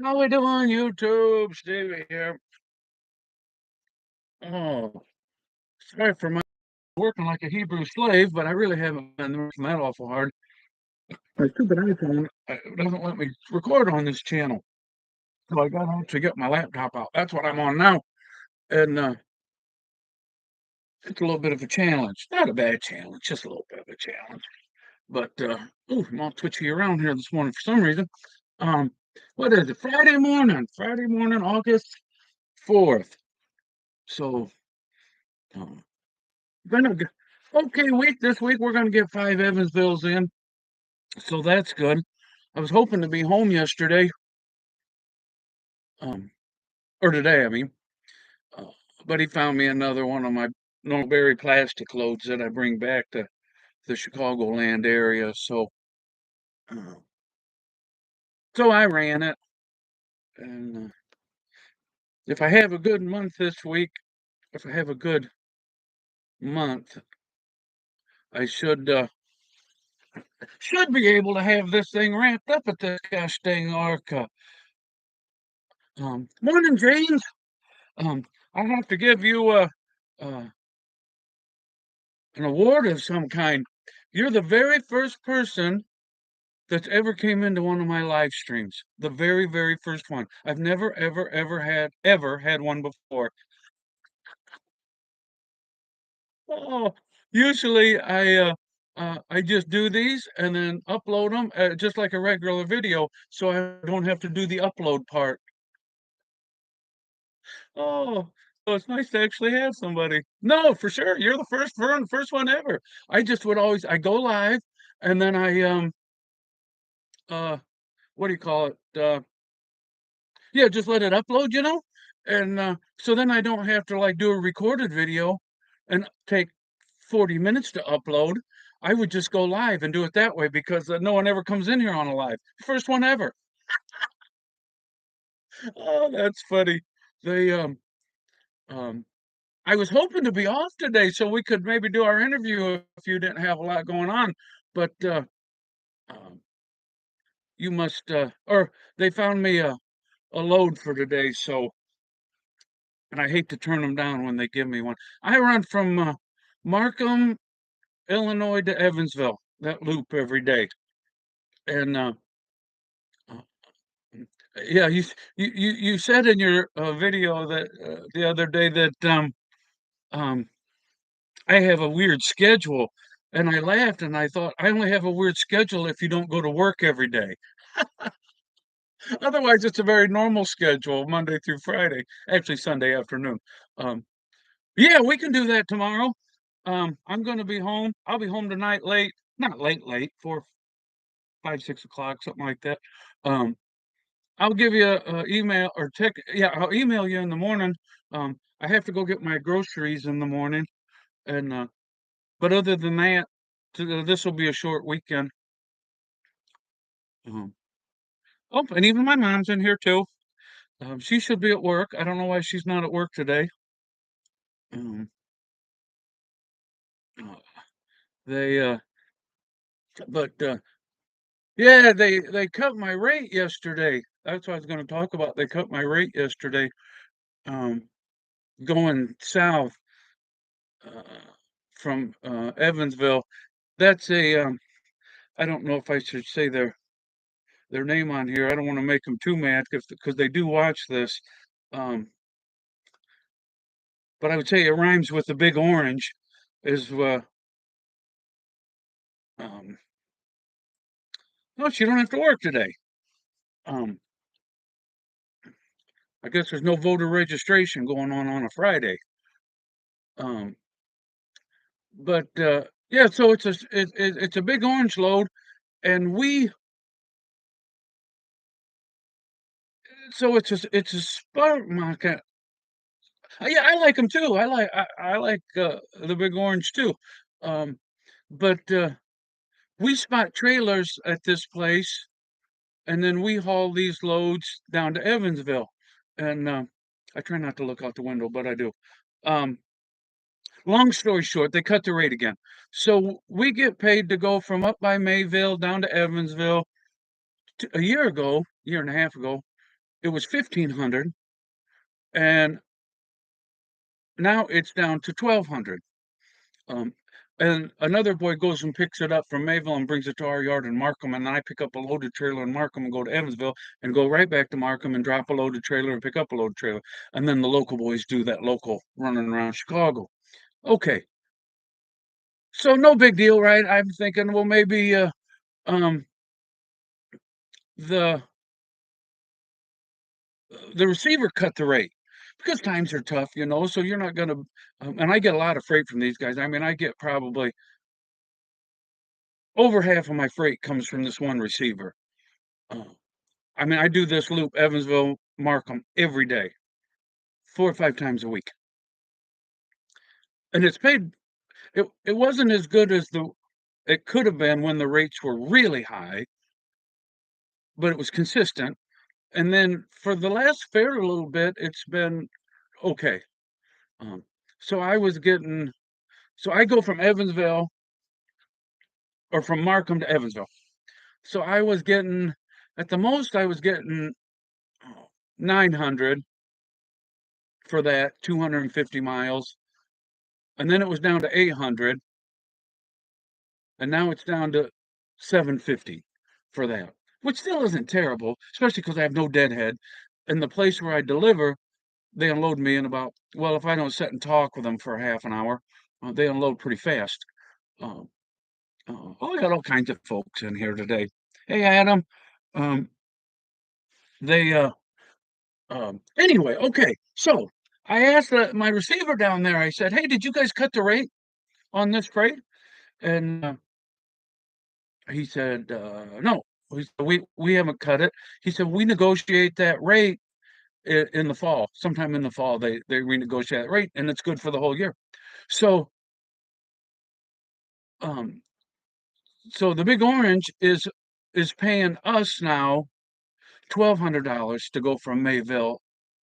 How we doing, YouTube? Stevie here. Oh, sorry for my working like a Hebrew slave, but I really haven't been working that awful hard. My stupid iPhone doesn't let me record on this channel, so I got to get my laptop out. That's what I'm on now, and it's a little bit of a challenge. Not a bad challenge, just a little bit of a challenge. But ooh, I'm all twitchy around here this morning for some reason. Um, what is it? Friday morning, August 4th. So. Um, Been a okay week this week. We're going to get 5 Evansvilles in, so that's good. I was hoping to be home yesterday, um, or today, I mean, uh, but he found me another one of my no-berry plastic loads that I bring back to the Chicagoland area. Uh, so I ran it, and if I have a good month this week, if I have a good month, I should be able to have this thing ramped up at this gosh dang Arka. Morning, James. I have to give you uh, an award of some kind. You're the very first person that's ever came into one of my live streams. The very, very first one. I've never, ever had one before. Oh, usually I just do these and then upload them just like a regular video, so I don't have to do the upload part. Oh, so it's nice to actually have somebody. No, for sure. You're the first one ever. I just would always I go live and then uh what do you call it? Yeah, just let it upload, you know? And so then I don't have to like do a recorded video and take 40 minutes to upload. I would just go live and do it that way because no one ever comes in here on a live. First one ever. Oh, that's funny. They um I was hoping to be off today so we could maybe do our interview if you didn't have a lot going on, but um, you must, or they found me a load for today, so, and I hate to turn them down when they give me one. I run from Markham, Illinois to Evansville, that loop every day. And uh, yeah, you said in your video that the other day that um, I have a weird schedule. And I laughed and I thought, I only have a weird schedule if you don't go to work every day. Otherwise, it's a very normal schedule, Monday through Friday, actually Sunday afternoon. Um, yeah, we can do that tomorrow. I'm going to be home. I'll be home tonight late, not late, late, 4, 5, 6 o'clock, something like that. Um, I'll give you a email or text. Yeah, I'll email you in the morning. I have to go get my groceries in the morning, and but other than that, this will be a short weekend. Um, oh, and even my mom's in here too. She should be at work. I don't know why she's not at work today. Um, uh, they, but yeah, they cut my rate yesterday. That's what I was going to talk about. They cut my rate yesterday. Um, going south uh, from Evansville. That's a I don't know if I should say their name on here. I don't want to make them too mad because they do watch this. Um, but I would say it rhymes with the big orange. Is um, no, she don't have to work today. Um, I guess there's no voter registration going on a Friday. Um, but yeah, so it's a big orange load, and we so it's a spark market. Yeah, I like them too. I like the big orange too. Um, but we spot trailers at this place, and then we haul these loads down to Evansville. And I try not to look out the window, but I do. Um, Long story short, they cut the rate again. So we get paid to go from up by Mayville down to Evansville a year ago, year and a half ago. it was 1,500, and now it's down to 1,200. Um, and another boy goes and picks it up from Mayville and brings it to our yard in Markham, and then I pick up a loaded trailer in Markham and go to Evansville and go right back to Markham and drop a loaded trailer and pick up a loaded trailer. And then the local boys do that local running around Chicago. Okay, so no big deal, right? I'm thinking, well, maybe um, the the receiver cut the rate because times are tough, so you're not gonna. And I get a lot of freight from these guys. I mean, I get probably over half of my freight comes from this one receiver. Uh, I mean, I do this loop Evansville, Markham every day, 4 or 5 times a week, and it's paid. It wasn't as good as it could have been when the rates were really high, but it was consistent. And then for the last fair a little bit, it's been okay. Um, so I was getting, so I go from Evansville or from Markham to Evansville. So I was getting, at the most, I was getting 900 for that, 250 miles. And then it was down to 800. And now it's down to 750 for that, which still isn't terrible, especially because I have no deadhead. And the place where I deliver, they unload me in about, well, if I don't sit and talk with them for half an hour, they unload pretty fast. Um, we got all kinds of folks in here today. Hey, Adam. Um, they anyway, okay. So I asked my receiver down there. I said, "Hey, did you guys cut the rate on this freight?" And he said, "No." We haven't cut it. He said, "We negotiate that rate in the fall. Sometime in the fall, they renegotiate that rate, and it's good for the whole year." So um, so the Big Orange is paying us now $1,200 to go from Mayville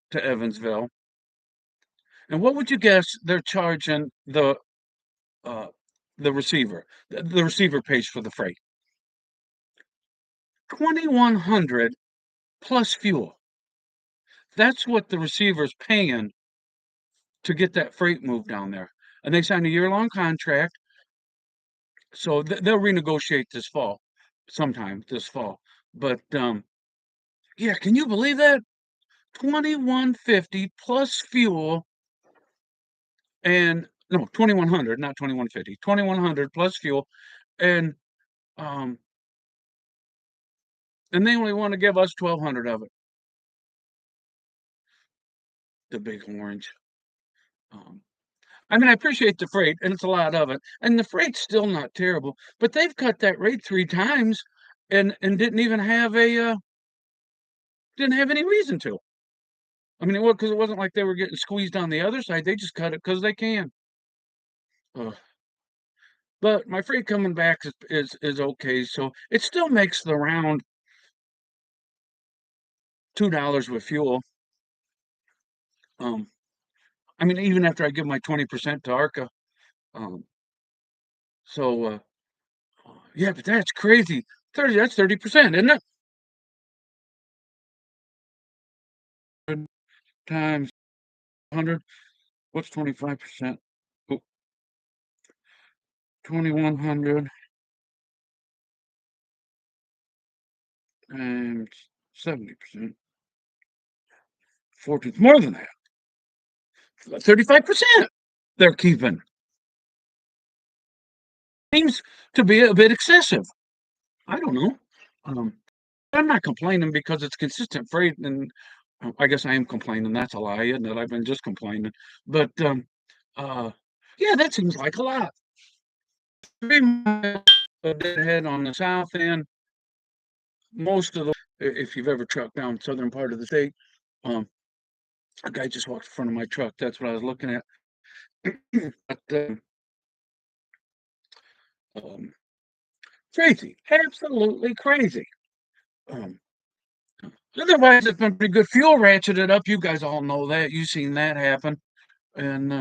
to Evansville. And what would you guess they're charging uh, the receiver? The receiver pays for the freight. 2,100 plus fuel. That's what the receiver's paying to get that freight moved down there. And they signed a year-long contract, so they'll renegotiate this fall, sometime this fall. But yeah, can you believe that? 2,150 plus fuel, and no, 2,100, not 2,150. 2,100 plus fuel, and um, and they only want to give us 1,200 of it. The Big Orange. Um, I mean, I appreciate the freight, and it's a lot of it, and the freight's still not terrible, but they've cut that rate 3 times and didn't have any reason to. I mean, because it wasn't like they were getting squeezed on the other side, they just cut it because they can. Ugh. But my freight coming back is okay, so it still makes the round $2 with fuel. Um, I mean, even after I give my 20% to Arka. Um, so, yeah, but that's crazy. 30%, isn't it? Times 100. What's 25%? 2,100 times 70%. 14, more than that. 35% they're keeping. Seems to be a bit excessive. I don't know. Um, I'm not complaining because it's consistent freight, and I guess I am complaining. That's a lie, isn't it? I've been just complaining. But uh, yeah, that seems like a lot. 3 miles a deadhead on the south end. Most of the, if you've ever trucked down southern part of the state, um, a guy just walked in front of my truck. That's what I was looking at. But, um, crazy, absolutely crazy. Um, Otherwise, it's been pretty good. Fuel ratcheted up. You guys all know that. You've seen that happen. And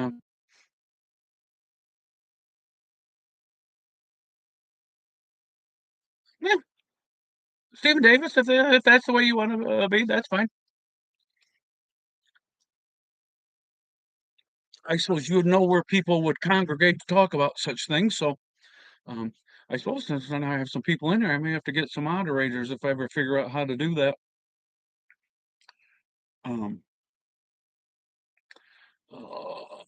yeah, Stephen Davis, if that's the way you want to be, that's fine. I suppose you would know where people would congregate to talk about such things. So, um, I suppose since then I have some people in there, I may have to get some moderators if I ever figure out how to do that. Um, uh,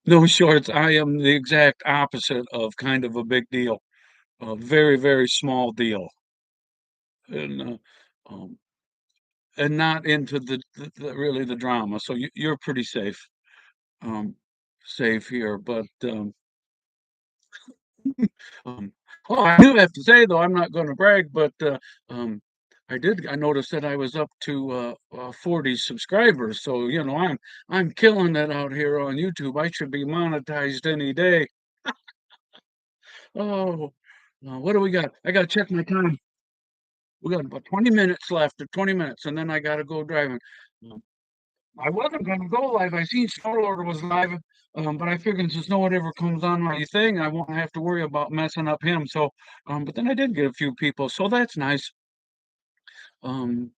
no shorts. I am the exact opposite of kind of a big deal. A very, very small deal. And um, and not into the really the drama. So you're pretty safe, um, safe here. But um, oh, I do have to say though, I'm not going to brag, but um, I noticed that I was up to 40 subscribers. So I'm killing it out here on YouTube. I should be monetized any day. Oh, what do we got? I got to check my time. We got about 20 minutes left, or 20 minutes, and then I got to go driving. Um, I wasn't gonna go live. I seen Snowlord was live, but I figured since no one ever comes on my thing, I won't have to worry about messing up him. So, but then I did get a few people, so that's nice. Um,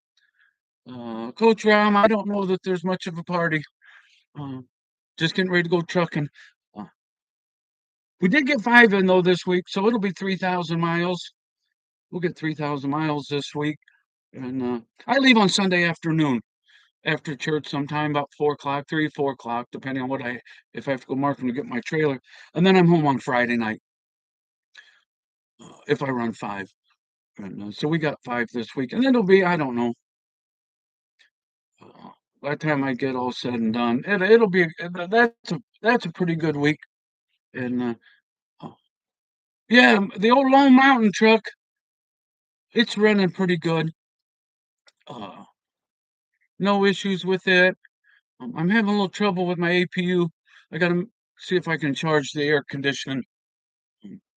Coach Ram, I don't know that there's much of a party. Um, just getting ready to go trucking. Uh, we did get 5 in though this week, so it'll be 3,000 miles. We'll get 3,000 miles this week, and I leave on Sunday afternoon, after church sometime about 4 o'clock, 3, 4 o'clock, depending on if I have to go marking to get my trailer. And then I'm home on Friday night if I run 5. And, so we got 5 this week. And it'll be, I don't know, uh, by the time I get all said and done, it'll be, that's a pretty good week. And uh, yeah, the old Lone Mountain truck, it's running pretty good. Uh, no issues with it. I'm having a little trouble with my APU. I got to see if I can charge the air conditioning.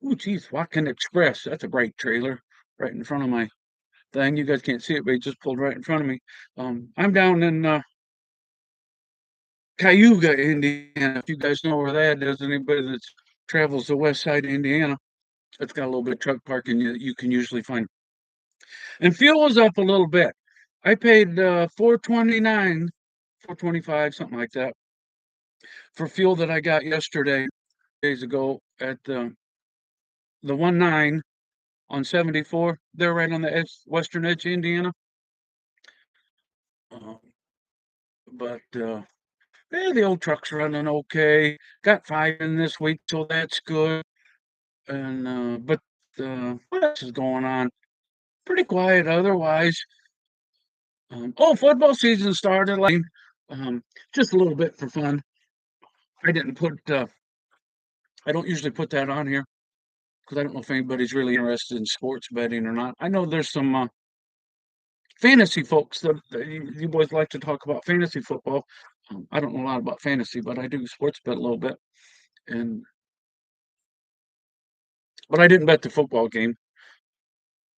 Oh, geez, Watkin Express. That's a great trailer right in front of my thing. You guys can't see it, but it just pulled right in front of me. I'm down in Cayuga, Indiana. If you guys know where that is, anybody that travels the west side of Indiana, it's got a little bit of truck parking you can usually find. And fuel is up a little bit. I paid 4.29, 4.25, something like that, for fuel that I got yesterday, days ago at the 1.9 on 74. They're right on the western edge of Indiana. Uh, but yeah, the old truck's running okay. Got 5 in this week, so that's good. And but what else is going on? Pretty quiet otherwise. Oh, football season started like just a little bit for fun. I didn't put I don't usually put that on here because I don't know if anybody's really interested in sports betting or not. I know there's some fantasy folks that you boys like to talk about fantasy football. I don't know a lot about fantasy, but I do sports bet a little bit. And but I didn't bet the football game,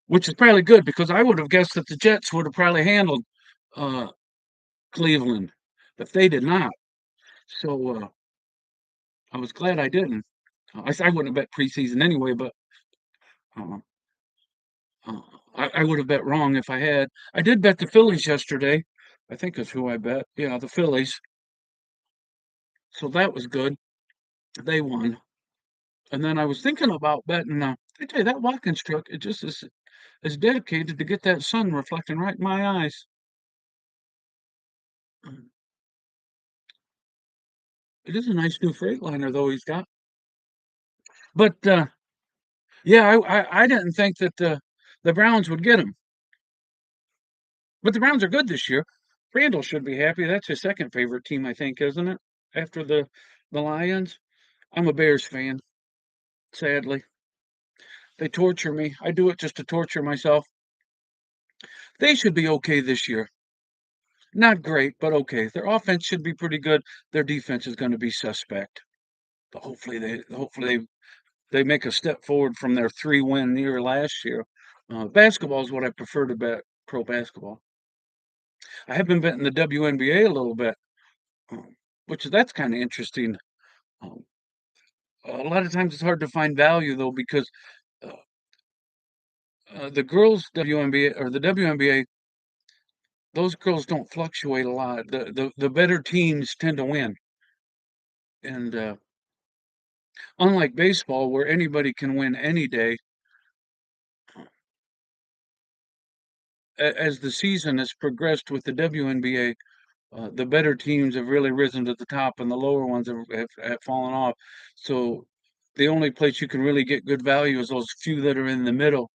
which is probably good because I would have guessed that the Jets would have probably handled uh, Cleveland, but they did not. So I was glad I didn't. I wouldn't have bet preseason anyway, but uh, uh, I would have bet wrong if I had. I did bet the Phillies yesterday. I think that's who I bet. Yeah, the Phillies. So that was good. They won. And then I was thinking about betting. I tell you that Watkins truck, it just is dedicated to get that sun reflecting right in my eyes. It is a nice new Freightliner though he's got. But yeah, I didn't think that the Browns would get him. But the Browns are good this year. Randall should be happy. That's his second favorite team, I think, isn't it? After the Lions. I'm a Bears fan, sadly. They torture me. I do it just to torture myself. They should be okay this year. Not great, but okay. Their offense should be pretty good. Their defense is going to be suspect. But hopefully they make a step forward from their 3-win year last year. Basketball is what I prefer to bet. Pro basketball. I have been betting the WNBA a little bit, which that's kind of interesting. Um, a lot of times it's hard to find value though because uh, the girls WNBA or the WNBA, those girls don't fluctuate a lot. The better teams tend to win, and, unlike baseball where anybody can win any day, as the season has progressed with the WNBA, the better teams have really risen to the top, and the lower ones have fallen off. So the only place you can really get good value is those few that are in the middle.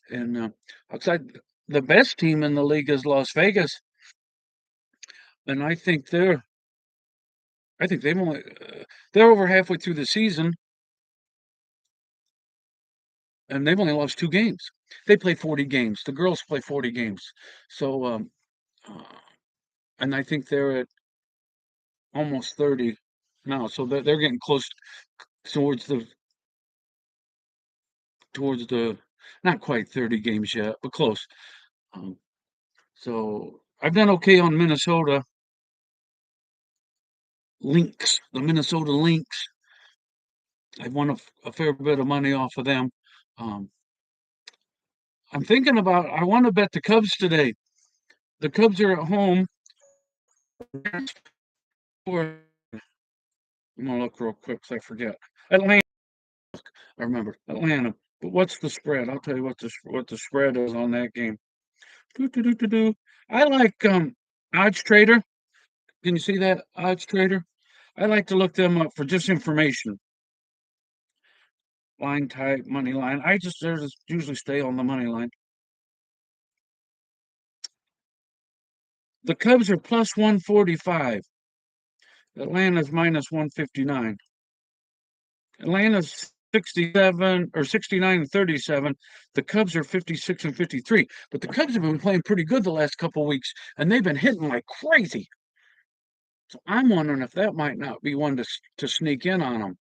And outside, the best team in the league is Las Vegas, and I think they're over halfway through the season, and they've only lost 2 games. They play 40 games. The girls play 40 games. So, uh, and I think they're at almost 30 now. So they're getting close towards the towards the not quite 30 games yet, but close. Um, so I've done okay on Minnesota Lynx, the Minnesota Lynx. I've won a fair bit of money off of them. Um, I'm thinking about I want to bet the Cubs today. The Cubs are at home. I'm gonna look real quick so I forget. Atlanta, I remember Atlanta. But what's the spread? I'll tell you what the spread is on that game. Do, do, do, do, do. I like Odds Trader. Can you see that Odds Trader? I like to look them up for just information. Line type, money line. I just usually stay on the money line. The Cubs are plus 145. Atlanta's minus 159. Atlanta's 67 or 69 and 37. The Cubs are 56 and 53. But the Cubs have been playing pretty good the last couple of weeks, and they've been hitting like crazy. So I'm wondering if that might not be one to sneak in on them.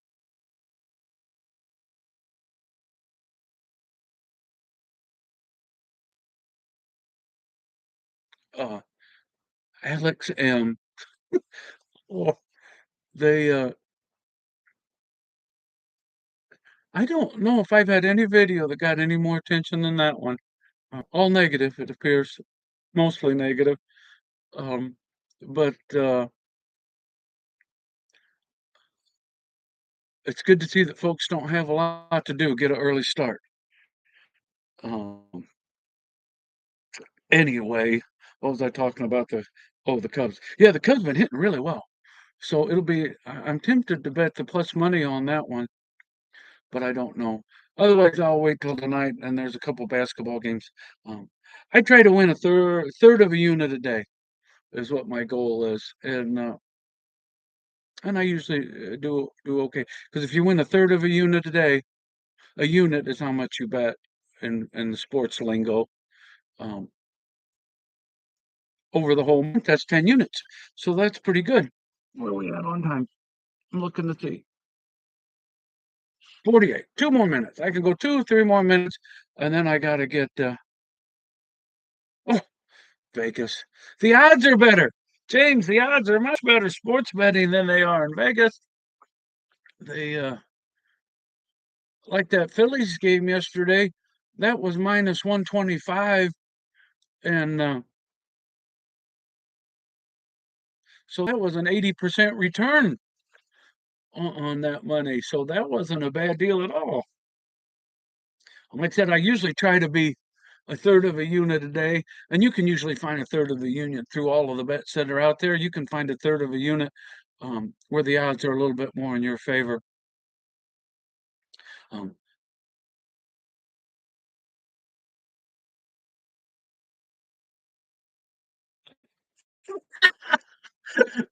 Uh, Alex M. Oh, they I don't know if I've had any video that got any more attention than that one. All negative, it appears, mostly negative. Um, but it's good to see that folks don't have a lot to do, get an early start. Um, anyway, what was I talking about? The Cubs. Yeah, the Cubs been hitting really well. So it'll be. I'm tempted to bet the plus money on that one, but I don't know. Otherwise, I'll wait till tonight, and there's a couple basketball games. Um, I try to win a third of a unit a day is what my goal is, and I usually do okay because if you win a third of a unit a day, a unit is how much you bet in the sports lingo. Um, over the whole month, that's 10 units. So that's pretty good. Where are we at on time? I'm looking to see. 48. 2 more minutes. I can go 2, 3 more minutes, and then I got to get. Oh, Vegas. The odds are better. James, the odds are much better sports betting than they are in Vegas. They, like that Phillies game yesterday, that was minus 125. And so that was an 80% return on that money. So that wasn't a bad deal at all. Like I said, I usually try to be a third of a unit a day, and you can usually find a third of the unit through all of the bets that are out there. You can find a third of a unit where the odds are a little bit more in your favor. Um,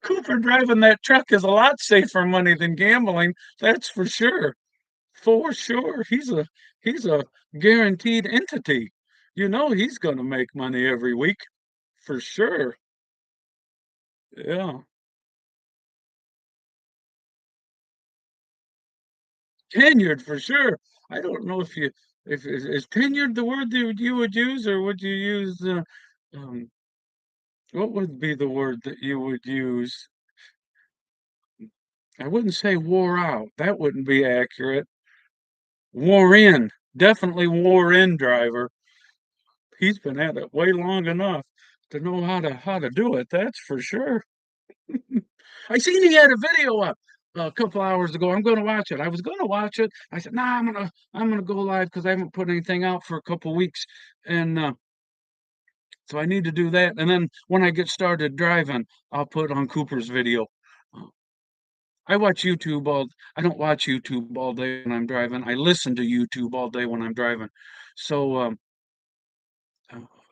Cooper driving that truck is a lot safer money than gambling. That's for sure. For sure, he's a guaranteed entity. You know he's going to make money every week for sure. Yeah, tenured for sure. I don't know if you if is tenured the word that you would use, or would you use um, what would be the word that you would use? I wouldn't say wore out. That wouldn't be accurate. Wore in, definitely wore in driver. He's been at it way long enough. to know how to do it, that's for sure. I seen he had a video up a couple hours ago. I'm gonna watch it. I was gonna watch it. I said, "Nah, I'm gonna go live because I haven't put anything out for a couple weeks, and so I need to do that. And then when I get started driving, I'll put on Cooper's video. Uh, I watch YouTube all. I don't watch YouTube all day when I'm driving. I listen to YouTube all day when I'm driving. So uh,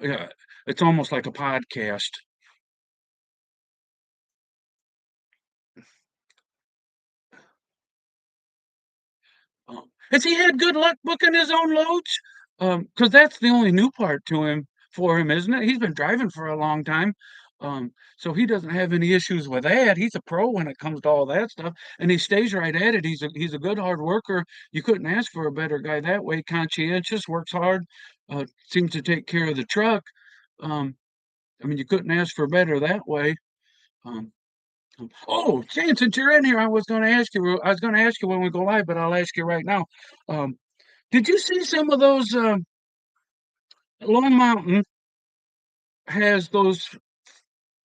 yeah, it's almost like a podcast. Has he had good luck booking his own loads? Because that's the only new part to him for him, isn't it? He's been driving for a long time. So he doesn't have any issues with that. He's a pro when it comes to all that stuff, and he stays right at it. He's a good hard worker. You couldn't ask for a better guy that way. Conscientious, works hard, seems to take care of the truck. Um, I mean, you couldn't ask for better that way. Um, oh, Shane, since you're in here, I was going to ask you when we go live, but I'll ask you right now. Um, did you see some of those? Lone Mountain has those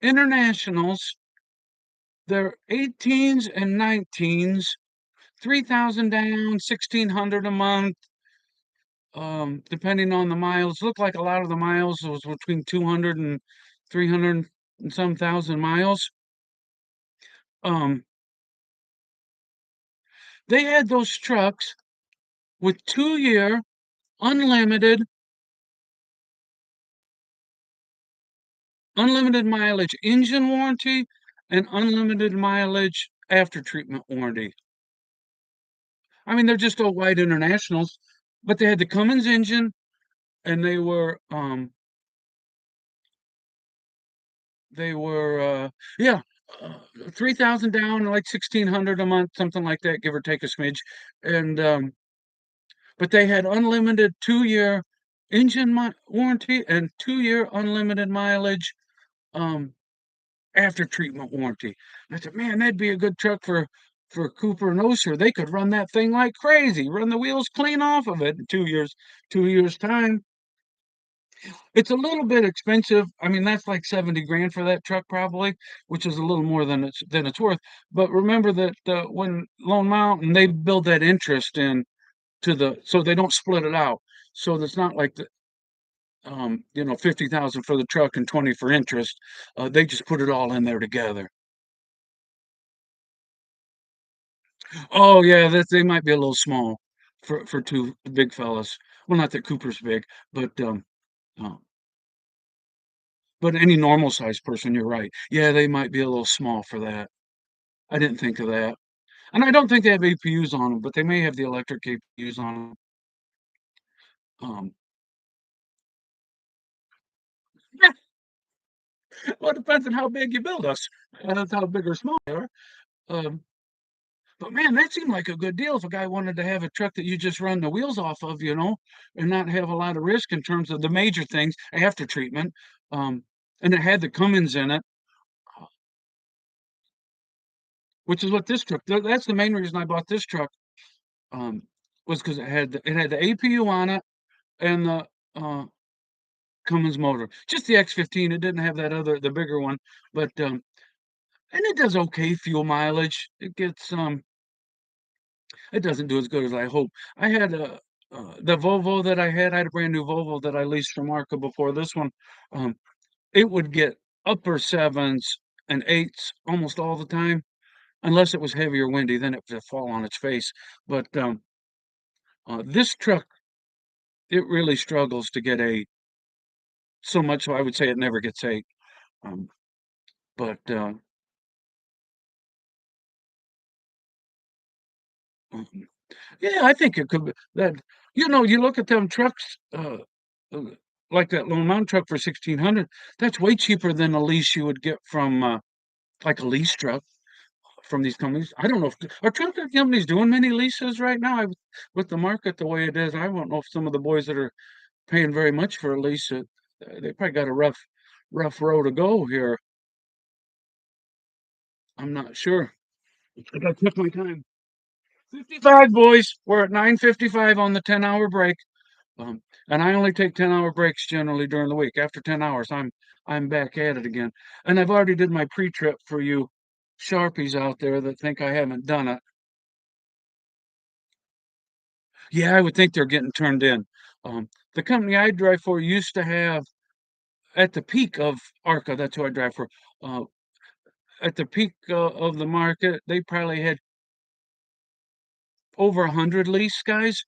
internationals. They're 18s and 19s, 3,000 down, 1,600 a month, depending on the miles. Looked like a lot of the miles was between 200 and 300 and some thousand miles. Um, they had those trucks with 2-year unlimited unlimited mileage engine warranty and unlimited mileage after treatment warranty. I mean, they're just all white internationals, but they had the Cummins engine and they were yeah, 3,000 down, like 1,600 a month, something like that, give or take a smidge. And but they had unlimited 2-year warranty and 2-year unlimited mileage um after treatment warranty. And I said, man, that'd be a good truck for Cooper and Oser. They could run that thing like crazy, run the wheels clean off of it in 2 years, 2 years time. It's a little bit expensive. I mean, that's like 70 grand for that truck probably, which is a little more than it's worth. But remember that when Lone Mountain, they build that interest in to so they don't split it out. So it's not like 50,000 for the truck and 20 for interest. They just put it all in there together. Oh yeah, that they might be a little small for two big fellas. Well, not that Cooper's big, but uh, but any normal sized person, you're right. Yeah, they might be a little small for that. I didn't think of that. And I don't think they have APUs on them, but they may have the electric APUs on them. Um, well, it depends on how big you build us. And that's how big or small they are. Um, but man, that seemed like a good deal if a guy wanted to have a truck that you just run the wheels off of, and not have a lot of risk in terms of the major things after treatment. Um, and it had the Cummins in it, which is what this truck. That's the main reason I bought this truck. Um, was because it had the APU on it and the uh, Cummins motor. Just the X15. It didn't have the bigger one, but and it does okay fuel mileage. It doesn't do as good as I hope. I had the Volvo that I had a brand new Volvo that I leased from Arka before this one. Um, it would get upper sevens and eights almost all the time, unless it was heavy or windy, then it would fall on its face. But this truck, it really struggles to get eight. So much so I would say it never gets eight. Um, but um, yeah, I think it could be that. You look at them trucks, uh, like that Lone Mountain truck for 1,600. That's way cheaper than a lease you would get from like a lease truck from these companies. I don't know if are truck companies doing many leases right now. With the market the way it is, I don't know if some of the boys that are paying very much for a lease, they probably got a rough road to go here. I'm not sure. I gotta take my time. 55 boys. We're at 9:55 on the 10-hour break. And I only take 10-hour breaks generally during the week. After 10 hours, I'm back at it again. And I've already did my pre-trip for you Sharpies out there that think I haven't done it. Yeah, I would think they're getting turned in. The company I drive for used to have at the peak of Arka, that's who I drive for. Uh, at the peak of the market, they probably had over 100 lease guys.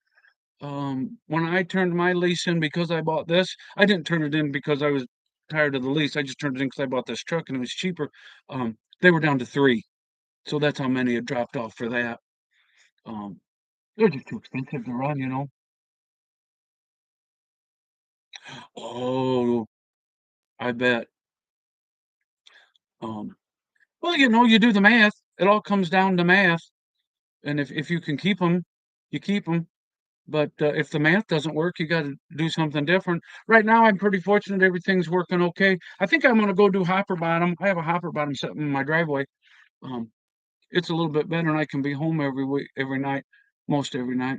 When I turned my lease in because I bought this, I didn't turn it in because I was tired of the lease. I just turned it in because I bought this truck and it was cheaper. They were down to three. So that's how many had dropped off for that. Um, they're just too expensive to run, you know. Oh, I bet. Um, well, you know, you do the math. It all comes down to math. And if you can keep them, you keep them. But if the math doesn't work, you got to do something different. Right now, I'm pretty fortunate. Everything's working okay. I think I'm going to go do hopper bottom. I have a hopper bottom sitting in my driveway. Um, it's a little bit better, and I can be home every week, every night, most every night.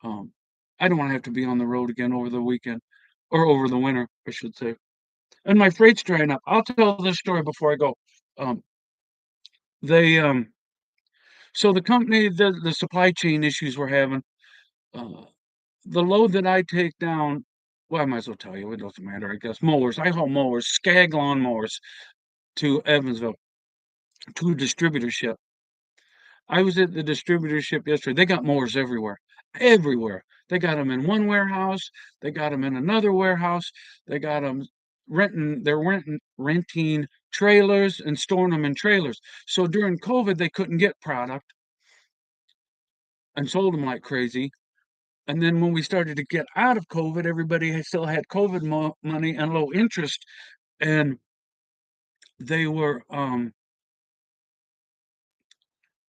Um, I don't want to have to be on the road again over the weekend or over the winter, I should say. And my freight's drying up. I'll tell this story before I go. Um, they so the company, the supply chain issues we're having. Uh, the load that I take down, well, I might as well tell you, it doesn't matter, I guess. Mowers. I haul mowers, Skag lawn mowers to Evansville, to a distributorship. I was at the distributorship yesterday. They got mowers everywhere, everywhere. They got them in one warehouse. They got them in another warehouse. They got them renting trailers and storing them in trailers. So during COVID, they couldn't get product and sold them like crazy. And then when we started to get out of COVID, everybody still had COVID money and low interest, and they were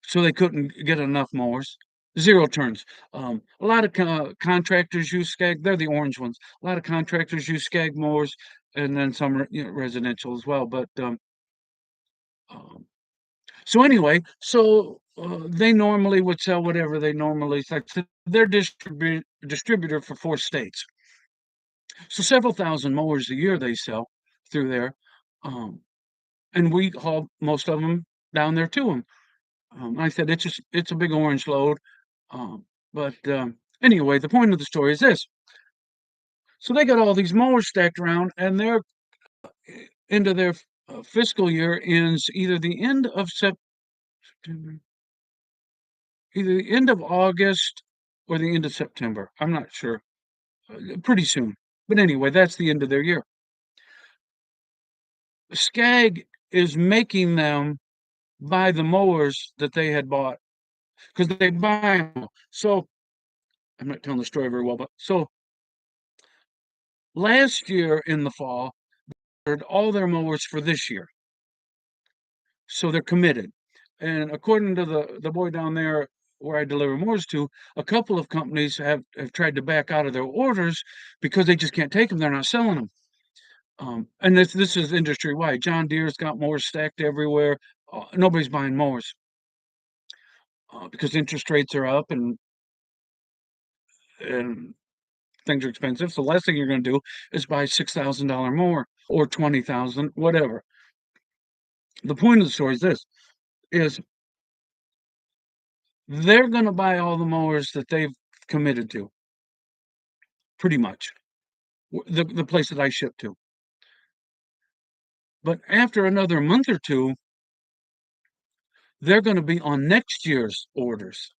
so they couldn't get enough mowers. Zero turns. A lot of contractors use Skag. They're the orange ones. A lot of contractors use Skag mowers, and then some residential as well. But um, so anyway, they normally would sell whatever they normally sell. They're distributor for 4 states. So several thousand mowers a year they sell through there, um, and we haul most of them down there to them. I said it's a big orange load, but anyway, the point of the story is this: so they got all these mowers stacked around, and their end of their fiscal year ends either the end of September, either the end of August or the end of September. I'm not sure. Pretty soon, but anyway, that's the end of their year. Skag is making them buy the mowers that they had bought because they buy them. So I'm not telling the story very well, but so last year in the fall, they ordered all their mowers for this year. So they're committed. And according to the boy down there where I deliver mowers to, a couple of companies have tried to back out of their orders because they just can't take them. They're not selling them. And this is industry wide. John Deere's got mowers stacked everywhere. Nobody's buying mowers because interest rates are up and things are expensive. So the last thing you're going to do is buy $6,000 more or 20,000, whatever. The point of the story is this: is they're going to buy all the mowers that they've committed to, pretty much. The place that I ship to. But after another month or two, they're going to be on next year's orders,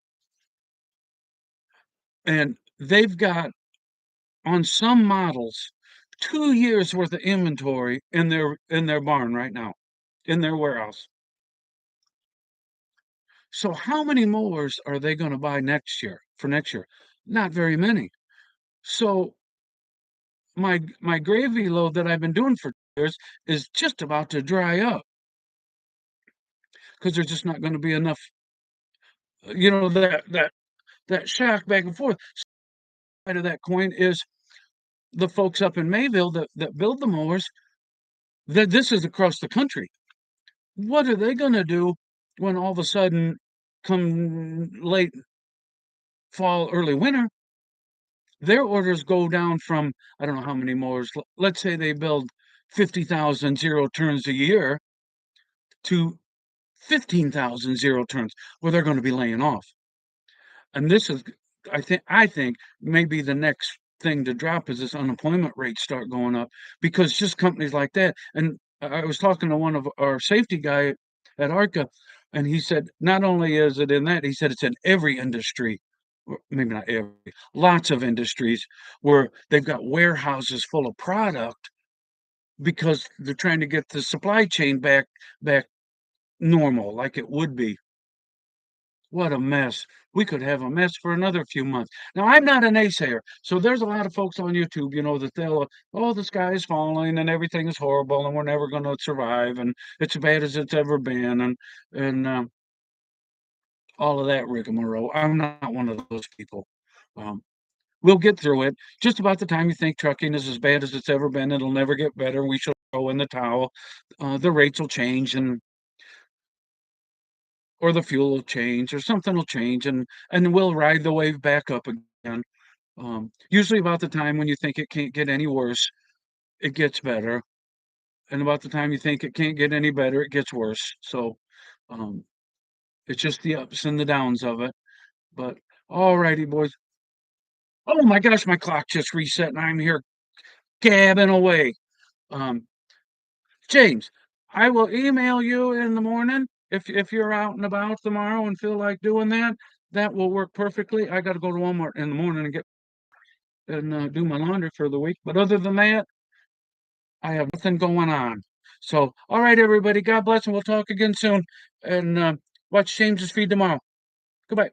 and they've got on some models 2 years worth of inventory in their barn right now, in their warehouse. So how many mowers are they going to buy next year for next year? Not very many. So my gravy load that I've been doing for years is just about to dry up because there's just not going to be enough. That shack back and forth. Side of that coin is the folks up in Mayville that build the mowers. That this is across the country. What are they going to do when all of a sudden, come late fall, early winter, their orders go down from, I don't know how many mowers. Let's say they build 50,000 zero turns a year to 15,000 zero turns, where they're going to be laying off. And this is, I think maybe the next thing to drop is this unemployment rate start going up, because just companies like that. And I was talking to one of our safety guy at Arka, and he said not only is it in that, he said it's in every industry, or maybe not every, lots of industries where they've got warehouses full of product because they're trying to get the supply chain back normal like it would be. What a mess. We could have a mess for another few months. Now, I'm not a naysayer, so there's a lot of folks on YouTube, that they'll, "Oh, the sky is falling and everything is horrible and we're never gonna survive and it's as bad as it's ever been," and all of that rigmarole. I'm not one of those people. Um, we'll get through it. Just about the time you think trucking is as bad as it's ever been, it'll never get better, we shall throw in the towel, the rates will change, and or the fuel will change, or something will change, and we'll ride the wave back up again. Usually about the time when you think it can't get any worse, it gets better, and about the time you think it can't get any better, it gets worse. So, um, it's just the ups and the downs of it. But alrighty, boys. Oh my gosh, my clock just reset, and I'm here gabbing away. Um, James, I will email you in the morning if you're out and about tomorrow and feel like doing that. That will work perfectly. I got to go to Walmart in the morning and get and do my laundry for the week. But other than that, I have nothing going on. So, all right, everybody. God bless, and we'll talk again soon. And watch James's feed tomorrow. Goodbye.